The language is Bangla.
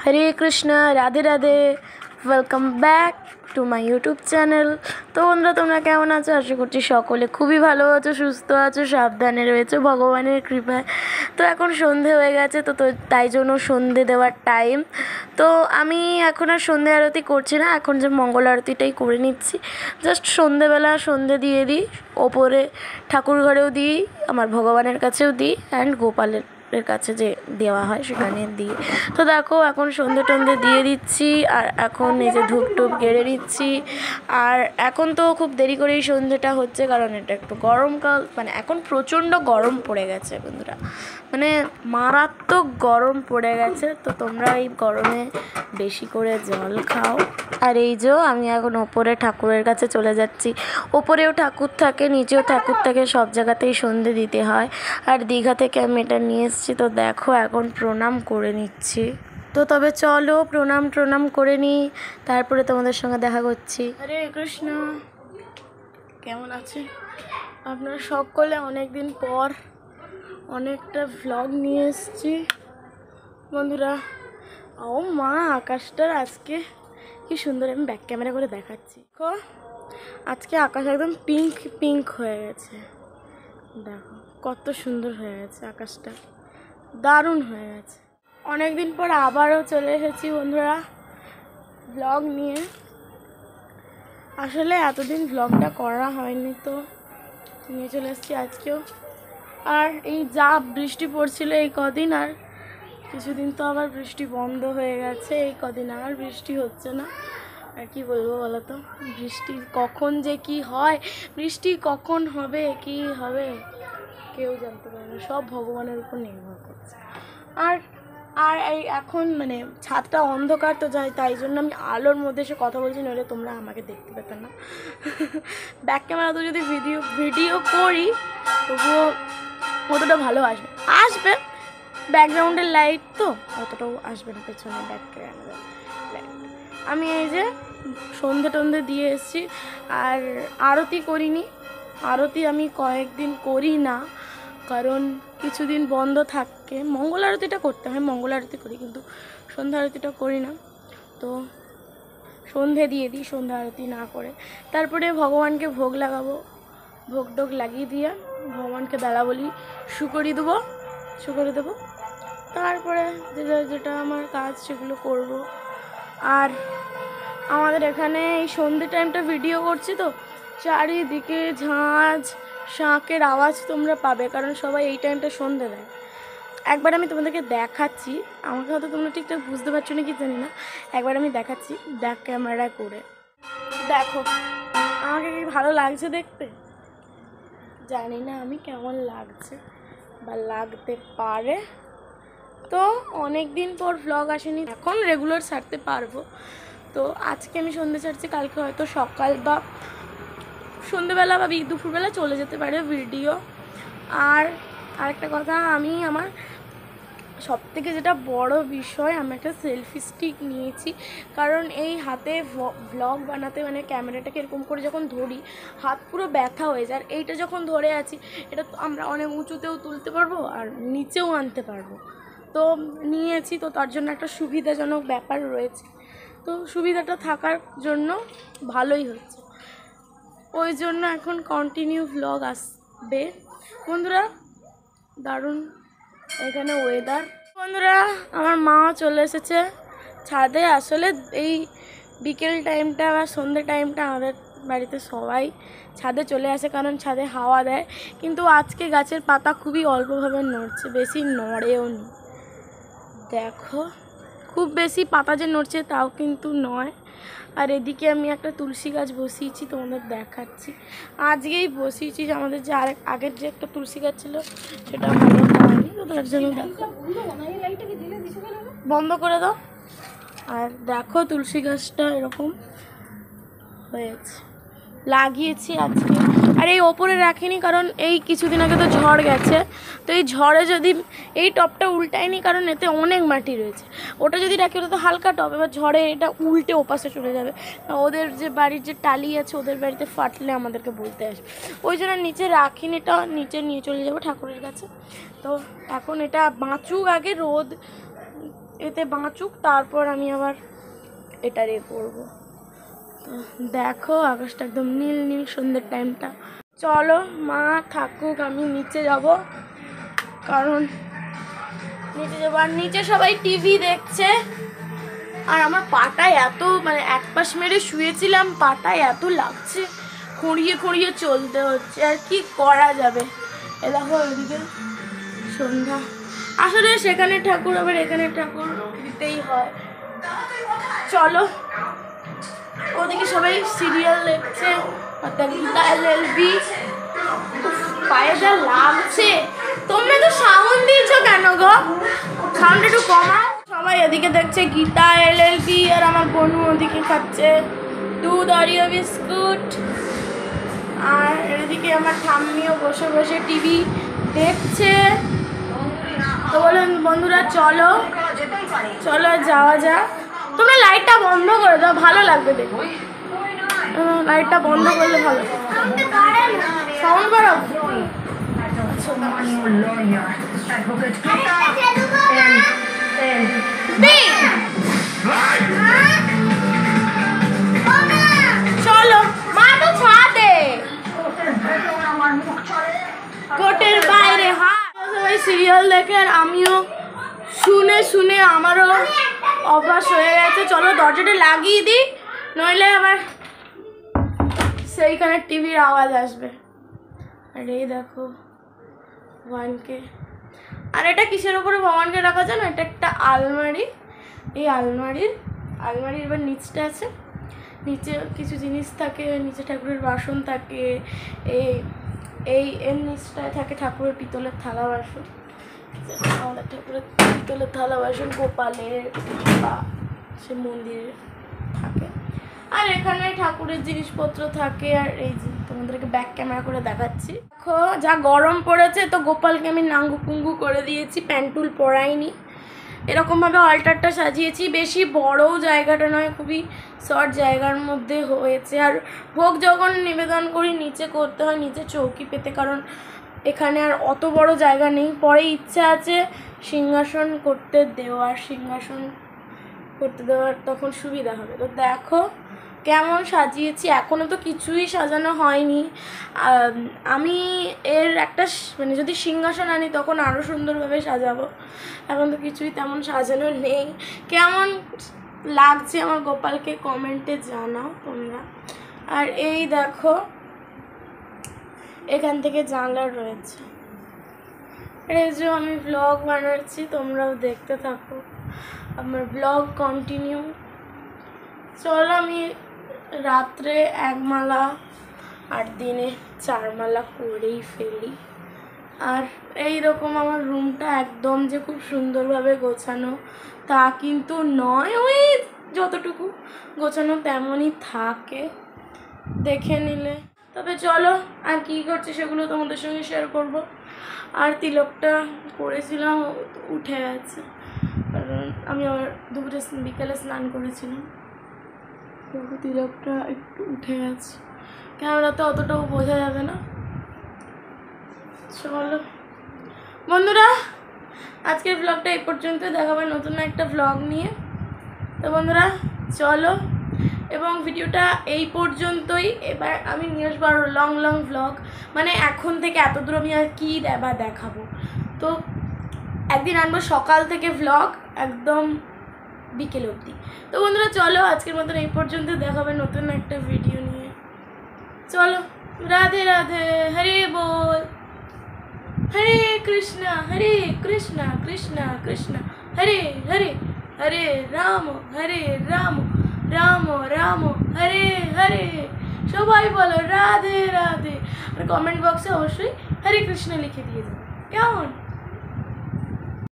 Hare Krishna, Radhe Radhe. Welcome back to my YouTube channel. তো বন্ধুরা, তোমরা কেমন আছো? আশা করছি সকলে খুবই ভালো আছো, সুস্থ আছো, সাবধানে রয়েছো ভগবানের কৃপায়। তো এখন সন্ধে হয়ে গেছে, তো তাই জন্য সন্ধে দেওয়ার টাইম। তো আমি এখন আর সন্ধে আরতি করছি না, এখন যে মঙ্গল আরতিটাই করে নিচ্ছি। জাস্ট সন্ধেবেলা সন্ধে দিয়ে দিই, ওপরে ঠাকুর ঘরেও দিই, আমার ভগবানের কাছেও দিই, অ্যান্ড গোপালের কাছে যে দেওয়া হয় সেখানে দিই। তো দেখো, এখন সন্ধে টন্ধে দিয়ে দিচ্ছি, আর এখন এই যে ধূপ টুপ গেড়ে দিচ্ছি। আর এখন তো খুব দেরি করেই সন্ধেটা হচ্ছে, কারণ এটা একটু গরমকাল, মানে এখন প্রচণ্ড গরম পড়ে গেছে বন্ধুরা, মানে মারাত্মক গরম পড়ে গেছে। তো তোমরা এই গরমে বেশি করে জল খাও। আর এই যে আমি এখন ওপরে ঠাকুরের কাছে চলে যাচ্ছি। ওপরেও ঠাকুর থাকে, নিচেও ঠাকুর থাকে, সব জায়গাতেই সন্ধে দিতে হয়। আর দীঘা থেকে আমি এটা নিয়ে এসেছি। তো দেখো, এখন প্রণাম করে নিচ্ছি। তো তবে চলো প্রণাম করে নিই, তারপরে তোমাদের সঙ্গে দেখা করছি। হরে কৃষ্ণ, কেমন আছে আপনারা সকলে? অনেক দিন পর অনেকটা ভ্লগ নিয়ে এসেছি বন্ধুরা। ও মা, আকাশটার আজকে কি সুন্দর, আমি ব্যাক ক্যামেরা করে দেখাচ্ছি। দেখো, আজকে আকাশ একদম পিঙ্ক পিঙ্ক হয়ে গেছে। দেখো কত সুন্দর হয়ে গেছে আকাশটা, দারুণ হয়ে গেছে। অনেক দিন পর আবারও চলে এসেছি বন্ধুরা ব্লগ নিয়ে। আসলে এতদিন ব্লগটা করা হয়নি, তো নিয়ে চলে এসেছি আজকেও। আর এই যা বৃষ্টি পড়ছিল এই কদিন, আর কিছুদিন তো আবার বৃষ্টি বন্ধ হয়ে গেছে, এই কদিন আর বৃষ্টি হচ্ছে না। আর কি বলবো বলো তো, বৃষ্টি কখন যে কি হয়, বৃষ্টি কখন হবে কি হবে কেউ জানতে পারে না, সব ভগবানের উপর নির্ভর করছে। আর আর এই এখন মানে ছাদটা অন্ধকার, তো তাই জন্য আমি আলোর মধ্যে এসে কথা বলছি, নইলে তোমরা আমাকে দেখতে পেতে না। ব্যাক ক্যামেরা তো যদি ভিডিও করি তবুও অতটা ভালো আসবে ব্যাকগ্রাউন্ডের লাইট তো অতটাও আসবে না, পেছনে ব্যাকগ্রাউন্ডের লাইট। আমি এই যে সন্ধে টন্ধে দিয়ে এসেছি, আর আরতি করিনি। আরতি আমি কয়েকদিন করি না, কারণ কিছুদিন বন্ধ থাকে। মঙ্গল আরতিটা করতে হয়, মঙ্গল আরতি করি, কিন্তু সন্ধ্যা আরতিটা করি না। তো সন্ধে দিয়ে দিই, সন্ধ্যা আরতি না করে। তারপরে ভগবানকে ভোগ লাগাবো, ভোগ টোগ লাগিয়ে দিয়ে ভগবানকে বেলা বলি শুকরি দেবো। তারপরে যেটা আমার কাজ সেগুলো করব। আর আমাদের এখানে এই সন্ধ্যে টাইমটা ভিডিও করছি, তো চারিদিকে ঝাঁঝ শাঁখের আওয়াজ তোমরা পাবে, কারণ সবাই এই টাইমটা সন্ধে দেয়। একবার আমি তোমাদেরকে দেখাচ্ছি, আমাকে হয়তো তোমরা ঠিকঠাক বুঝতে পারছো না কি জানি না, একবার আমি দেখাচ্ছি ব্যাক ক্যামেরা করে। দেখো আমাকে কি ভালো লাগছে দেখতে, জানি না আমি কেমন লাগছে বা লাগতে পারে। তো অনেক দিন পর ভ্লগ আসেনি, এখন রেগুলার ছাড়তে পারবো। তো আজকে আমি সন্ধ্যে ছাড়ছি, কালকে হয়তো সকাল বা সন্ধ্যেবেলা বা দুপুরবেলা চলে যেতে পারে ভিডিও। আর আরেকটা কথা, আমি আমার সবথেকে যেটা বড় বিষয়, আমি একটা সেলফি স্টিক নিয়েছি, কারণ এই হাতে ভ্লগ বানাতে মানে ক্যামেরাটাকে এরকম করে যখন ধরি হাত পুরো ব্যথা হয়ে যায়। আর এইটা যখন ধরে আছি, এটা আমরা অনেক উঁচুতেও তুলতে পারবো আর নিচেও আনতে পারবো। তো নিয়েছি, তো তার জন্য একটা সুবিধাজনক ব্যাপার রয়েছে। তো সুবিধাটা থাকার জন্য ভালোই হচ্ছে, ওই জন্য এখন কন্টিনিউ ভ্লগ আসবে বন্ধুরা। দারুণ এখানে ওয়েদার বন্ধুরা। আমার মা চলে এসেছে ছাদে। আসলে এই বিকেল টাইমটা বা সন্ধ্যে টাইমটা আমাদের বাড়িতে সবাই ছাদে চলে আসে, কারণ ছাদে হাওয়া দেয়। কিন্তু আজকে গাছের পাতা খুবই অল্পভাবে নড়ছে, বেশি নড়েও নি। দেখো খুব বেশি পাতা যে নড়ছে তাও কিন্তু নয়। আর এদিকে আমি একটা তুলসী গাছ বসিয়েছি, তোমাদের দেখাচ্ছি। আজকেই বসিয়েছি, আমাদের যে আগের যে একটা তুলসী গাছ ছিল সেটা ভালো হয়নি, তো তার জন্য দেখো বন্ধ করে দাও। আর দেখো তুলসী গাছটা এরকম হয়েছে, লাগিয়েছি আজকে। আর এই ওপরে রাখিনি, কারণ এই কিছুদিন আগে তো ঝড় গেছে, তো এই ঝড়ে যদি এই টপটা উল্টায়নি, কারণ এতে অনেক মাটি রয়েছে, ওটা যদি রাখি ওটা তো হালকা টপ, এবার ঝড়ে এটা উল্টে ওপাশে চলে যাবে, ওদের যে বাড়ির যে টালি আছে ওদের বাড়িতে ফাটলে আমাদেরকে বলতে আসবে। ওই জন্য নিচে রাখিনি, এটা নিচে নিয়ে চলে যাবো ঠাকুরের কাছে। তো এখন এটা বাঁচুক আগে, রোদ এতে বাঁচুক, তারপর আমি আবার এটা রে করবো। তো দেখো আকাশটা একদম নীল নীল, সন্ধ্যের টাইমটা। চলো মা থাকুক, আমি নিচে যাব, কারণ নিচে যাবো। আর নিচে সবাই টিভি দেখছে, আর আমার পাটায় এত মানে এক পাশ মেরে শুয়েছিলাম, পাটায় এত লাগছে, খুঁড়িয়ে খুঁড়িয়ে চলতে হচ্ছে, আর কি করা যাবে। এ দেখো ওইদিকে সন্ধ্যা, আসলে সেখানে ঠাকুর আবার এখানে ঠাকুর দিতেই হয়। চলো, ওদিকে সবাই সিরিয়াল দেখছে, গীতা এলএলবি। পায়ে যা লাগছে। তোমরা তো সাউন্ড দিয়েছো কেন গো? সাউন্ড একটু কমাও। সবাই এদিকে দেখছে গীতা এলএলবি, আর আমার বোনু ওদিকে খাচ্ছে দুধ অরিও বিস্কুট। আর এদিকে আমার ঠাম্মিও বসে বসে টিভি দেখছে। তো বলুন বন্ধুরা, চলো চলো যাওয়া যাক। তোমরা লাইটটা বন্ধ করে দাও, ভালো লাগবে দেখো। লাইটটা বন্ধ করলে ভালো। সাউন্ড করো। চলো মা তো ছাদে, কোটের বাইরে। হ্যাঁ, সবাই সিরিয়াল দেখে, আর আমিও শুনে শুনে আমারও অভ্যাস হয়ে গেছে। চলো দরজাটা লাগিয়ে দিই, নইলে আবার সেইখানে টিভির আওয়াজ আসবে। আর এই দেখো ভগবানকে, আর এটা কিসের উপরে ভগবানকে রাখা জানো? এটা একটা আলমারি। এই আলমারির এবার নিচটা আছে, নিচে কিছু জিনিস থাকে, নিচে ঠাকুরের বাসন থাকে। এর নিচটায় থাকে ঠাকুরের পিতলের থালা বাসন, আমাদের ঠাকুরের পিতলের থালা বাসন গোপালের বা সে মন্দিরে থাকে। আর এখানে ঠাকুরের জিনিসপত্র থাকে। আর এই যে তোমাদেরকে ব্যাক ক্যামেরা করে দেখাচ্ছি, দেখো যা গরম পড়েছে, তো গোপালকে আমি নাঙ্গু কুঙ্গু করে দিয়েছি, প্যান্টুল পরাইনি। এরকমভাবে অল্টারটা সাজিয়েছি, বেশি বড়ও জায়গাটা নয়, খুবই শর্ট জায়গার মধ্যে হয়েছে। আর ভোগ যখন নিবেদন করি নিচে করতে হয়, নিচে চৌকি পেতে, কারণ এখানে আর অত বড় জায়গা নেই। পরে ইচ্ছা আছে সিংহাসন করতে দেওয়ার, তখন সুবিধা হবে। তো দেখো কেমন সাজিয়েছি। এখনও তো কিছুই সাজানো হয়নি। আমি এর একটা মানে যদি সিংহাসন আনি তখন আরও সুন্দরভাবে সাজাবো। এখন তো কিছুই তেমন সাজানো নেই। কেমন লাগছে আমার গোপালকে কমেন্টে জানাও তোমরা। আর এই দেখো এখান থেকে জানলা রয়েছে। এই যে আমি ব্লগ বানাচ্ছি, তোমরাও দেখতে থাকো, আমার ব্লগ কন্টিনিউ। চলো আমি রাত্রে 1 মালা আর দিনে 4 মালা করেই ফেলি। আর এই রকম আমার রুমটা একদম যে খুব সুন্দরভাবে গোছানো তা কিন্তু নয়, ওই যতটুকু গোছানো তেমনই থাকে, দেখে নিলে। তবে চলো আর কী করছি সেগুলো তোমাদের সঙ্গে শেয়ার করব। আর তিলকটা করেছিলাম, উঠে গেছে, কারণ আমি আবার দুপুরে বিকালে স্নান করেছিলাম, তিলকটা একটু উঠে গেছে। ক্যামেরাতে অতটাও বোঝা যাবে না। চলো বন্ধুরা, আজকের ব্লগটা এই পর্যন্ত, দেখাবে নতুন একটা ব্লগ নিয়ে। তো বন্ধুরা চলো, এবং ভিডিওটা এই পর্যন্তই। এবার আমি নিয়ে আসবো আরও লং ব্লগ, মানে এখন থেকে এত দূর আমি আর কী দেখাবো। তো একদিন আনবো সকাল থেকে ব্লগ একদম বিকেল অবধি। তো বন্ধুরা চলো আজকের মতন এই পর্যন্ত, দেখাবে নতুন একটা ভিডিও নিয়ে। চলো, রাধে রাধে, হরে বল, হরে কৃষ্ণ কৃষ্ণ কৃষ্ণ হরে হরে, হরে রাম রাম রাম হরে হরে। সবাই বলো রাধে রাধে, আর কমেন্ট বক্সে অবশ্যই হরে কৃষ্ণ লিখে দিয়ে যাবে, কেমন?